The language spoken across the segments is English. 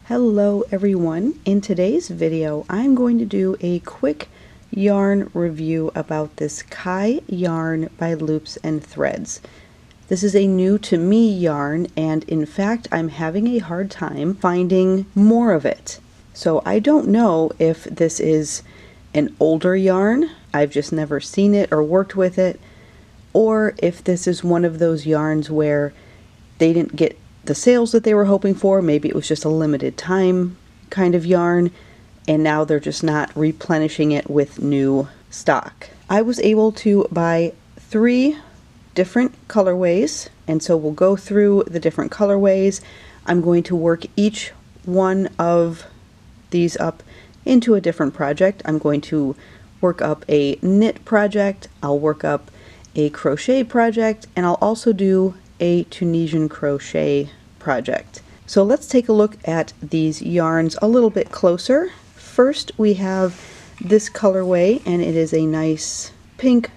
Hello everyone. In today's video I'm going to do a quick yarn review about this Kai yarn by Loops and Threads. This is a new to me yarn, and in fact I'm having a hard time finding more of it. So I don't know if this is an older yarn, I've just never seen it or worked with it, or if this is one of those yarns where they didn't get the sales that they were hoping for. Maybe it was just a limited time kind of yarn, and now they're just not replenishing it with new stock. I was able to buy 3 different colorways, and so we'll go through the different colorways. I'm going to work each one of these up into a different project. I'm going to work up a knit project, I'll work up a crochet project, and I'll also do a Tunisian crochet project. So let's take a look at these yarns a little bit closer. First we have this colorway, and it is a nice pink,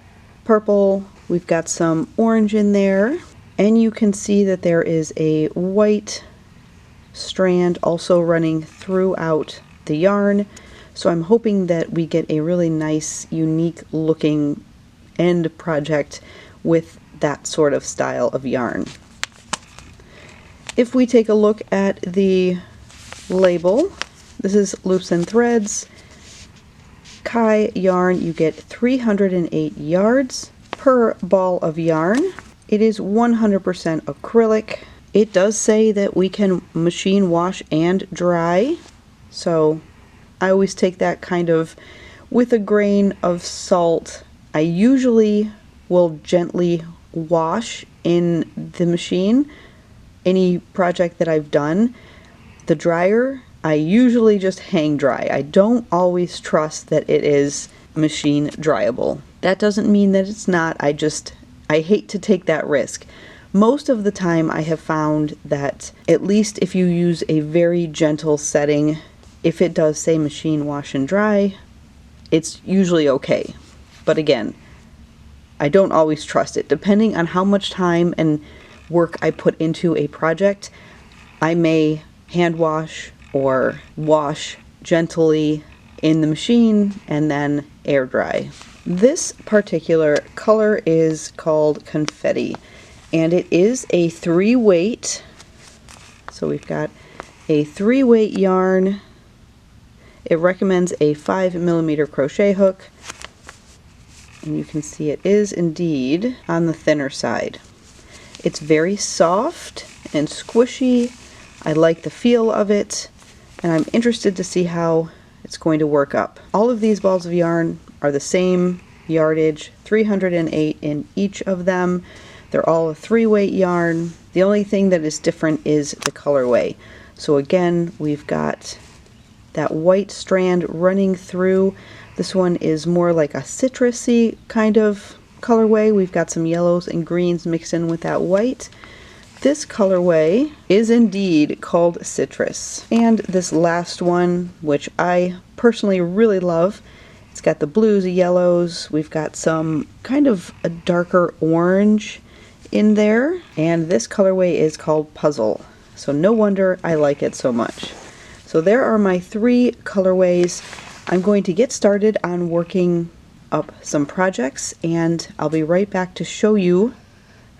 purple, we've got some orange in there, and you can see that there is a white strand also running throughout the yarn. So I'm hoping that we get a really nice, unique looking end project with that sort of style of yarn. If we take a look at the label, this is Loops and Threads Kai yarn. You get 308 yards per ball of yarn. It is 100% acrylic. It does say that we can machine wash and dry, so I always take that kind of with a grain of salt. I usually will gently wash in the machine any project that I've done. The dryer, I usually just hang dry. I don't always trust that it is machine dryable. That doesn't mean that it's not, I hate to take that risk. Most of the time I have found that at least if you use a very gentle setting, if it does say machine wash and dry, it's usually okay. But again, I don't always trust it. Depending on how much time and work I put into a project, I may hand wash or wash gently in the machine and then air dry. This particular color is called Confetti, and it is a 3-weight. So we've got a 3-weight yarn. It recommends a 5mm crochet hook, and you can see it is indeed on the thinner side. It's very soft and squishy. I like the feel of it, and I'm interested to see how it's going to work up. All of these balls of yarn are the same yardage, 308 in each of them. They're all a 3-weight yarn. The only thing that is different is the colorway. So again, we've got that white strand running through. This one is more like a citrusy kind of colorway. We've got some yellows and greens mixed in with that white. This colorway is indeed called Citrus. And this last one, which I personally really love, it's got the blues, yellows, we've got some kind of a darker orange in there, and this colorway is called Puzzle. So no wonder I like it so much. So there are my 3 colorways. I'm going to get started on working up some projects, and I'll be right back to show you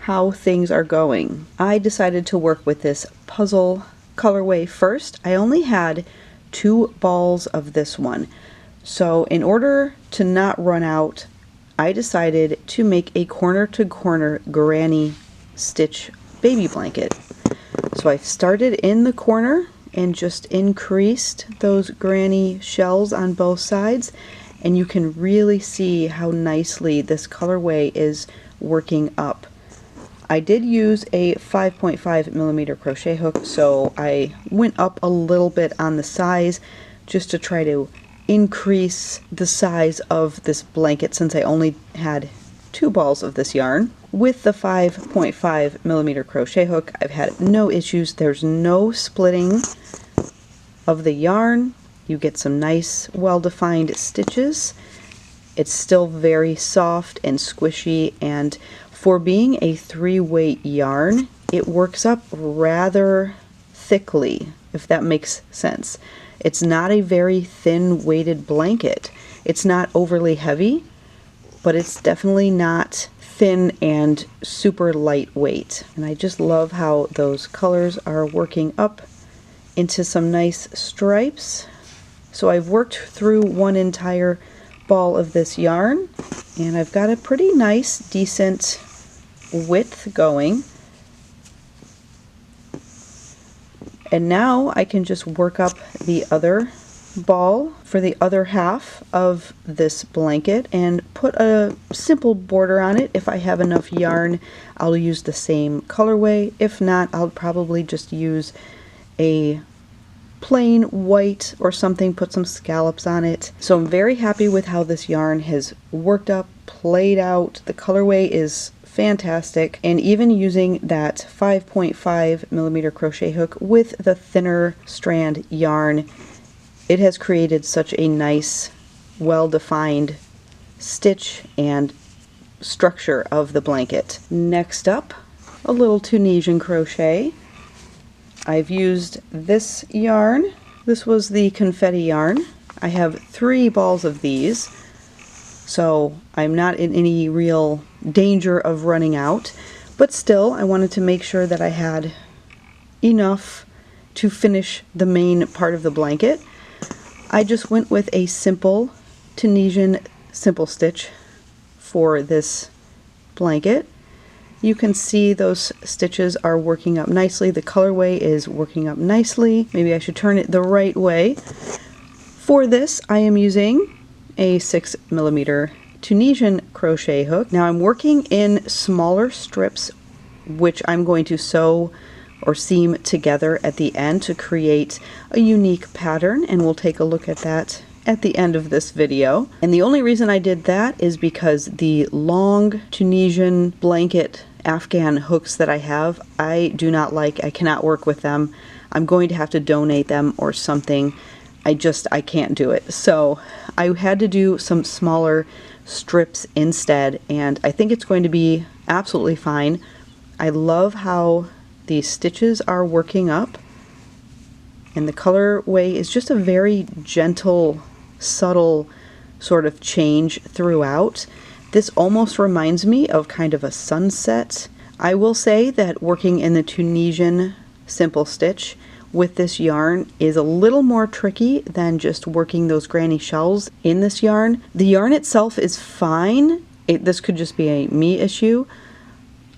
how things are going. I decided to work with this Puzzle colorway first. I only had 2 balls of this one. So in order to not run out, I decided to make a corner-to-corner granny stitch baby blanket. So I started in the corner and just increased those granny shells on both sides, and you can really see how nicely this colorway is working up. I did use a 5.5mm crochet hook, so I went up a little bit on the size just to try to increase the size of this blanket, since I only had 2 balls of this yarn. With the 5.5mm crochet hook, I've had no issues. There's no splitting of the yarn. You get some nice, well-defined stitches. It's still very soft and squishy, and for being a 3-weight yarn, it works up rather thickly. if that makes sense. It's not a very thin weighted blanket. It's not overly heavy, but it's definitely not thin and super lightweight. And I just love how those colors are working up into some nice stripes. So I've worked through one entire ball of this yarn, and I've got a pretty nice, decent width going. And now I can just work up the other ball for the other half of this blanket and put a simple border on it. If I have enough yarn, I'll use the same colorway. If not, I'll probably just use a plain white or something, put some scallops on it. So I'm very happy with how this yarn has worked up, played out. The colorway is fantastic, and even using that 5.5 millimeter crochet hook with the thinner strand yarn, it has created such a nice, well-defined stitch and structure of the blanket. Next up, a little Tunisian crochet. I've used this yarn. This was the confetti yarn. I have 3 balls of these, so I'm not in any real danger of running out, but still I wanted to make sure that I had enough to finish the main part of the blanket. I just went with a simple Tunisian simple stitch for this blanket. You can see those stitches are working up nicely. The colorway is working up nicely. Maybe I should turn it the right way. For this, I am using a 6 millimeter Tunisian crochet hook. Now I'm working in smaller strips, which I'm going to sew or seam together at the end to create a unique pattern, and we'll take a look at that at the end of this video. And the only reason I did that is because the long Tunisian blanket Afghan hooks that I have, I do not like. I cannot work with them. I'm going to have to donate them or something. I can't do it. So I had to do some smaller strips instead, and I think it's going to be absolutely fine. I love how these stitches are working up, and the colorway is just a very gentle, subtle sort of change throughout. This almost reminds me of kind of a sunset. I will say that working in the Tunisian simple stitch with this yarn is a little more tricky than just working those granny shells in this yarn. The yarn itself is fine. This could just be a me issue.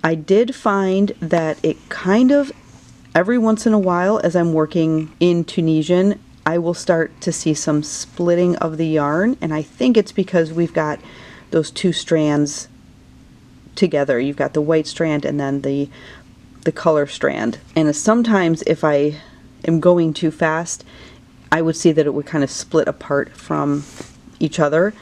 I did find that it kind of, every once in a while as I'm working in Tunisian, I will start to see some splitting of the yarn, and I think it's because we've got those 2 strands together. You've got the white strand and then the color strand. And sometimes if I am going too fast, I would see that it would kind of split apart from each other.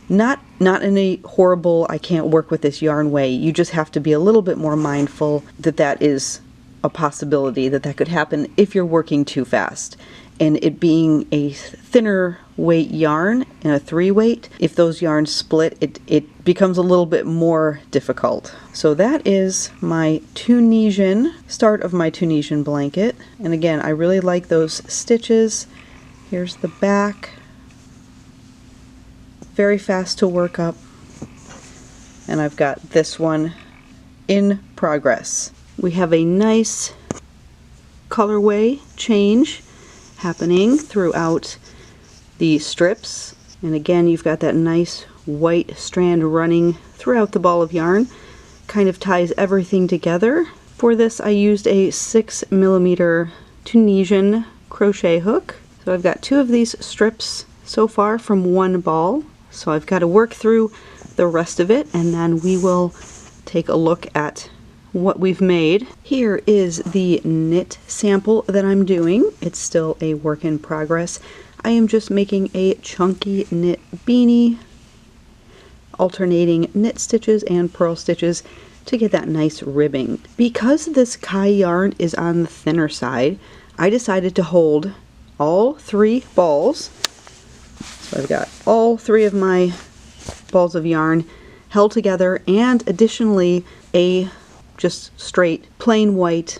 Not in a horrible, I can't work with this yarn way. You just have to be a little bit more mindful that that is a possibility, that could happen if you're working too fast. And it being a thinner weight yarn and a 3 weight, if those yarns split, it becomes a little bit more difficult. So that is my start of my Tunisian blanket. And again, I really like those stitches. Here's the back. Very fast to work up. And I've got this one in progress. We have a nice colorway change happening throughout the strips, and again you've got that nice white strand running throughout the ball of yarn, kind of ties everything together. For this I used a 6 millimeter Tunisian crochet hook. So I've got 2 of these strips so far from one ball, so I've got to work through the rest of it, and then we will take a look at what we've made. Here is the knit sample that I'm doing. It's still a work in progress. I am just making a chunky knit beanie, alternating knit stitches and purl stitches to get that nice ribbing. Because this Kai yarn is on the thinner side, I decided to hold all 3 balls. So I've got all 3 of my balls of yarn held together, and additionally a just straight plain white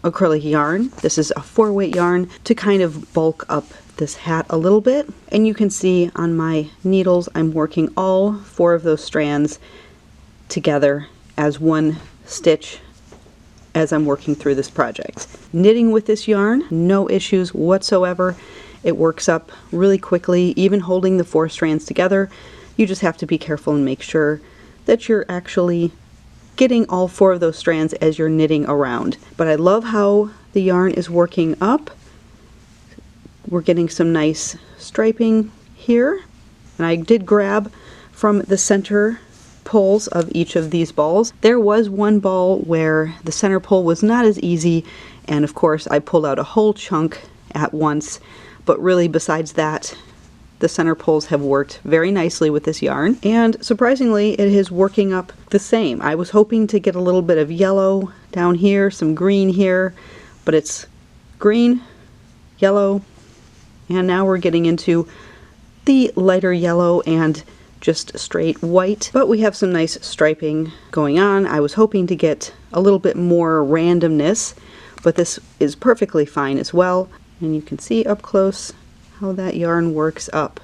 acrylic yarn. This is a 4-weight yarn to kind of bulk up this hat a little bit. And you can see on my needles, I'm working all 4 of those strands together as one stitch as I'm working through this project. Knitting with this yarn, no issues whatsoever. It works up really quickly, even holding the 4 strands together. You just have to be careful and make sure that you're actually getting all 4 of those strands as you're knitting around. But I love how the yarn is working up. We're getting some nice striping here. And I did grab from the center pulls of each of these balls. There was one ball where the center pull was not as easy, and of course I pulled out a whole chunk at once, but really besides that, the center pulls have worked very nicely with this yarn, and surprisingly it is working up the same. I was hoping to get a little bit of yellow down here, some green here, but it's green, yellow, and now we're getting into the lighter yellow and just straight white, but we have some nice striping going on. I was hoping to get a little bit more randomness, but this is perfectly fine as well. And you can see up close how that yarn works up.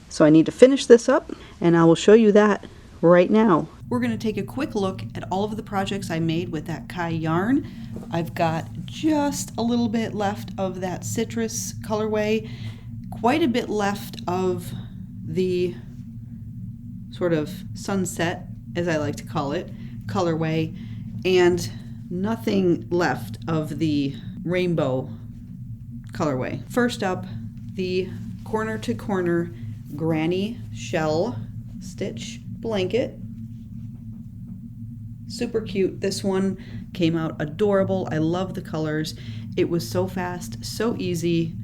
So I need to finish this up, and I will show you that right now. We're going to take a quick look at all of the projects I made with that Kai yarn. I've got just a little bit left of that citrus colorway, quite a bit left of the sort of sunset, as I like to call it, colorway, and nothing left of the rainbow colorway. First up, the corner to corner granny shell stitch blanket. Super cute. This one came out adorable. I love the colors. It was so fast, so easy.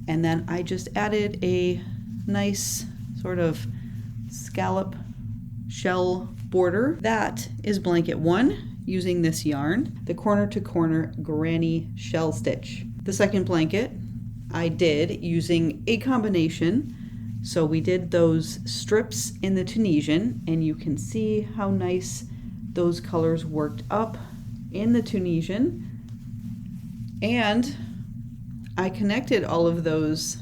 And then I just added a nice sort of scallop shell border. That is blanket 1 using this yarn, the corner to corner granny shell stitch. The second blanket I did using a combination. So we did those strips in the Tunisian, and you can see how nice those colors worked up in the Tunisian. And I connected all of those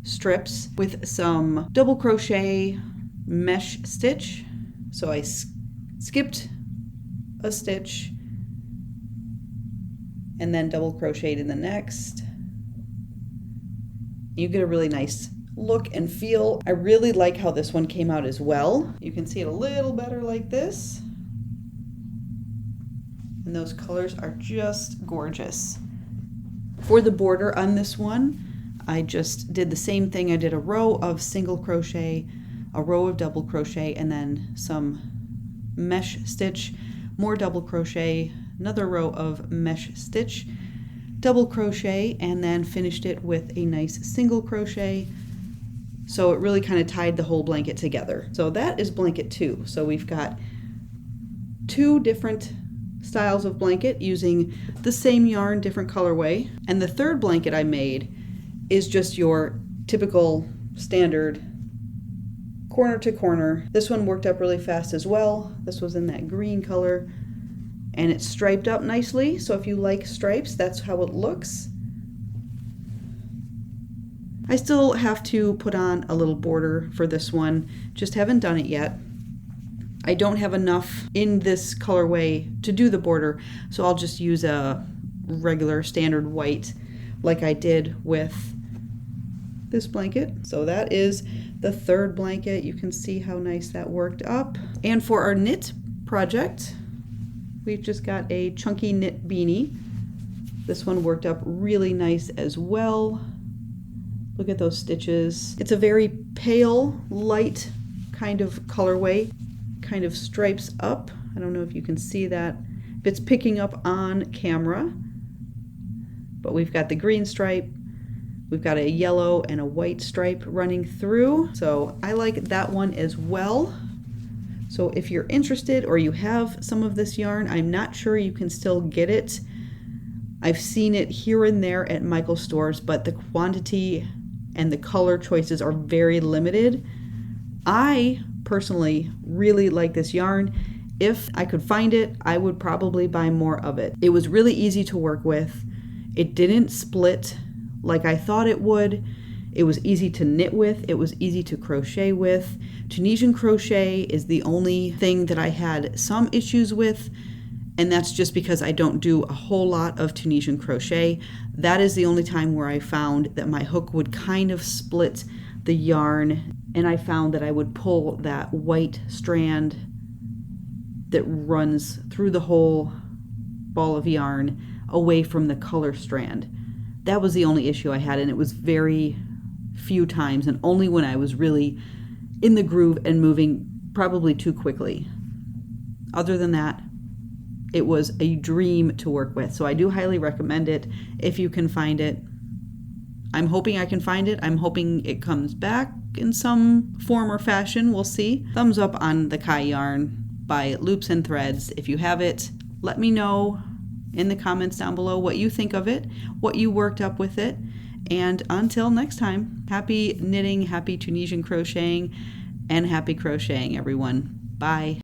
strips with some double crochet mesh stitch. So I skipped a stitch and then double crocheted in the next. You get a really nice look and feel. I really like how this one came out as well. You can see it a little better like this. And those colors are just gorgeous. For the border on this one, I just did the same thing. I did a row of single crochet, a row of double crochet, and then some mesh stitch, more double crochet, another row of mesh stitch, double crochet, and then finished it with a nice single crochet. So it really kind of tied the whole blanket together. So that is blanket 2. So we've got 2 different styles of blanket using the same yarn, different colorway. And the third blanket I made is just your typical standard corner to corner. This one worked up really fast as well. This was in that green color, and it's striped up nicely. So if you like stripes, that's how it looks. I still have to put on a little border for this one, just haven't done it yet. I don't have enough in this colorway to do the border, so I'll just use a regular standard white like I did with this blanket. So that is the third blanket. You can see how nice that worked up. And for our knit project, we've just got a chunky knit beanie. This one worked up really nice as well. Look at those stitches. It's a very pale, light kind of colorway, kind of stripes up. I don't know if you can see that, if it's picking up on camera, but we've got the green stripe, we've got a yellow and a white stripe running through. So I like that one as well. So if you're interested or you have some of this yarn, I'm not sure you can still get it. I've seen it here and there at Michael's stores, but the quantity and the color choices are very limited. I personally really like this yarn, If I could find it, I would probably buy more of it. It was really easy to work with. It didn't split like I thought it would. It was easy to knit with. It was easy to crochet with. Tunisian crochet is the only thing that I had some issues with, and that's just because I don't do a whole lot of Tunisian crochet. That is the only time where I found that my hook would kind of split the yarn, and I found that I would pull that white strand that runs through the whole ball of yarn away from the color strand. That was the only issue I had, and it was very few times, and only when I was really in the groove and moving probably too quickly. Other than that, it was a dream to work with. So I do highly recommend it if you can find it. I'm hoping I can find it. I'm hoping it comes back in some form or fashion. We'll see. Thumbs up on the Kai yarn by Loops and Threads. If you have it, let me know in the comments down below what you think of it, what you worked up with it. And until next time, happy knitting, happy Tunisian crocheting, and happy crocheting, everyone. Bye.